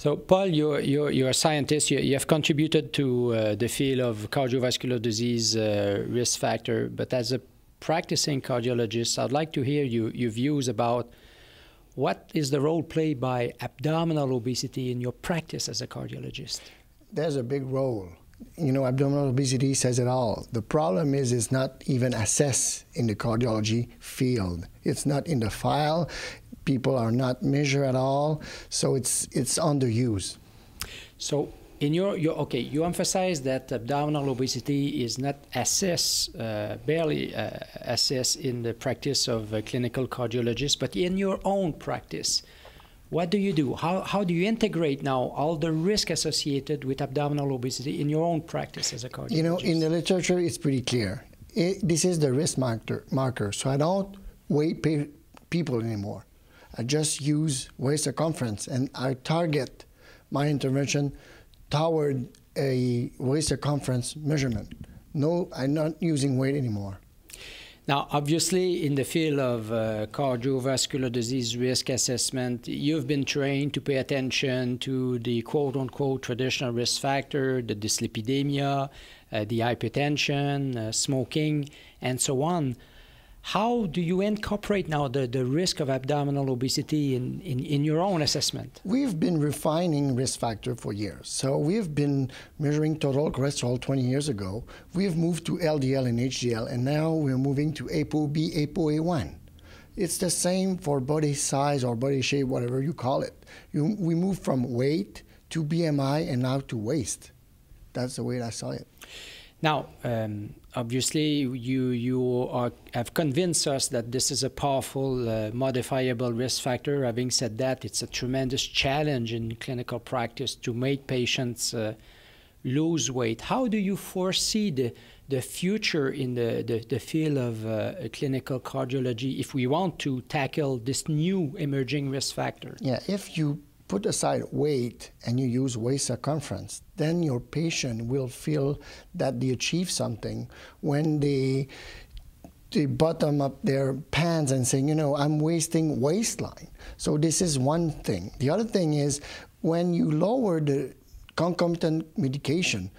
So, Paul, you're a scientist. You have contributed to the field of cardiovascular disease risk factor. But as a practicing cardiologist, I'd like to hear your views about what is the role played by abdominal obesity in your practice as a cardiologist? There's a big role. You know, abdominal obesity says it all. The problem is it's not even assessed in the cardiology field. It's not in the file. People are not measured at all, so it's underused. So, in you emphasize that abdominal obesity is not assessed, barely assessed in the practice of a clinical cardiologist, but in your own practice, what do you do? How do you integrate now all the risk associated with abdominal obesity in your own practice as a cardiologist? You know, in the literature, it's pretty clear. This is the risk marker, so I don't weigh people anymore. I just use waist circumference, and I target my intervention toward a waist circumference measurement. No, I'm not using weight anymore. Now, obviously, in the field of cardiovascular disease risk assessment, you've been trained to pay attention to the quote-unquote traditional risk factor, the dyslipidemia, the hypertension, smoking, and so on. How do you incorporate now the risk of abdominal obesity in your own assessment? We've been refining risk factor for years. So we've been measuring total cholesterol 20 years ago. We've moved to LDL and HDL, and now we're moving to ApoB, ApoA1. It's the same for body size or body shape, whatever you call it. We move from weight to BMI and now to waist. That's the way I saw it. Now, obviously, you have convinced us that this is a powerful modifiable risk factor. Having said that, it's a tremendous challenge in clinical practice to make patients lose weight. How do you foresee the future in the field of clinical cardiology if we want to tackle this new emerging risk factor? Yeah, if you put aside weight and you use waist circumference, then your patient will feel that they achieve something when they bottom up their pants and saying, you know, I'm wasting waistline. So this is one thing. The other thing is when you lower the concomitant medication,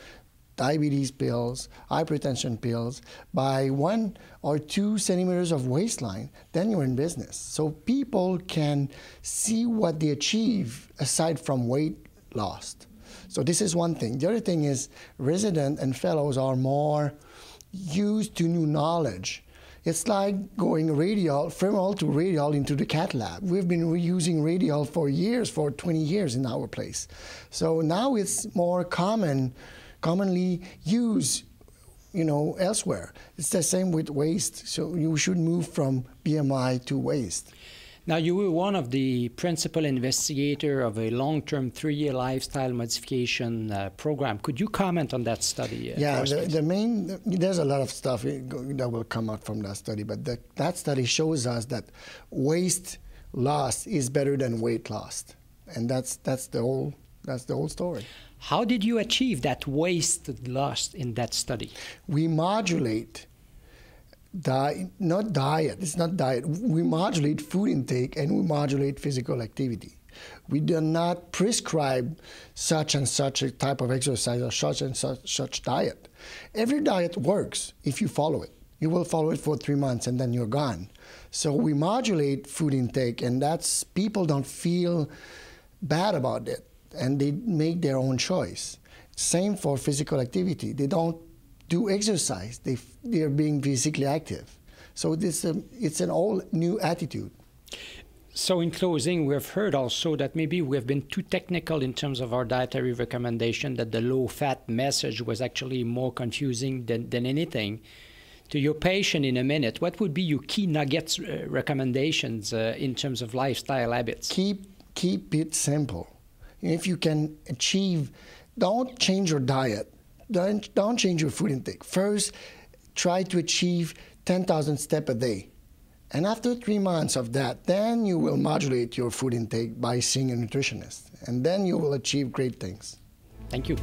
diabetes pills, hypertension pills, by 1 or 2 centimeters of waistline, then you're in business. So people can see what they achieve aside from weight loss. So this is one thing. The other thing is residents and fellows are more used to new knowledge. It's like going femoral to radial into the cath lab. We've been using radial for years, for 20 years in our place. So now it's more commonly used, you know, elsewhere. It's the same with waist. So you should move from BMI to waist. Now, you were one of the principal investigators of a long-term 3-year lifestyle modification program. Could you comment on that study? Yeah, there's a lot of stuff that will come out from that study, but that study shows us that waist loss is better than weight loss, and that's the whole story. How did you achieve that waist loss in that study? We modulate not diet. It's not diet. We modulate food intake and we modulate physical activity. We do not prescribe such and such a type of exercise or such and such diet. Every diet works if you follow it. You will follow it for 3 months and then you're gone. So we modulate food intake, and that's people don't feel bad about it, and they make their own choice. Same for physical activity. They don't do exercise. They're being physically active. So it's an all new attitude. So in closing, we have heard also that maybe we have been too technical in terms of our dietary recommendation, that the low-fat message was actually more confusing than anything. To your patient in a minute, what would be your key nuggets recommendations in terms of lifestyle habits? Keep it simple. If you can achieve, don't change your diet. Don't change your food intake. First, try to achieve 10,000 steps a day. And after 3 months of that, then you will modulate your food intake by seeing a nutritionist. And then you will achieve great things. Thank you.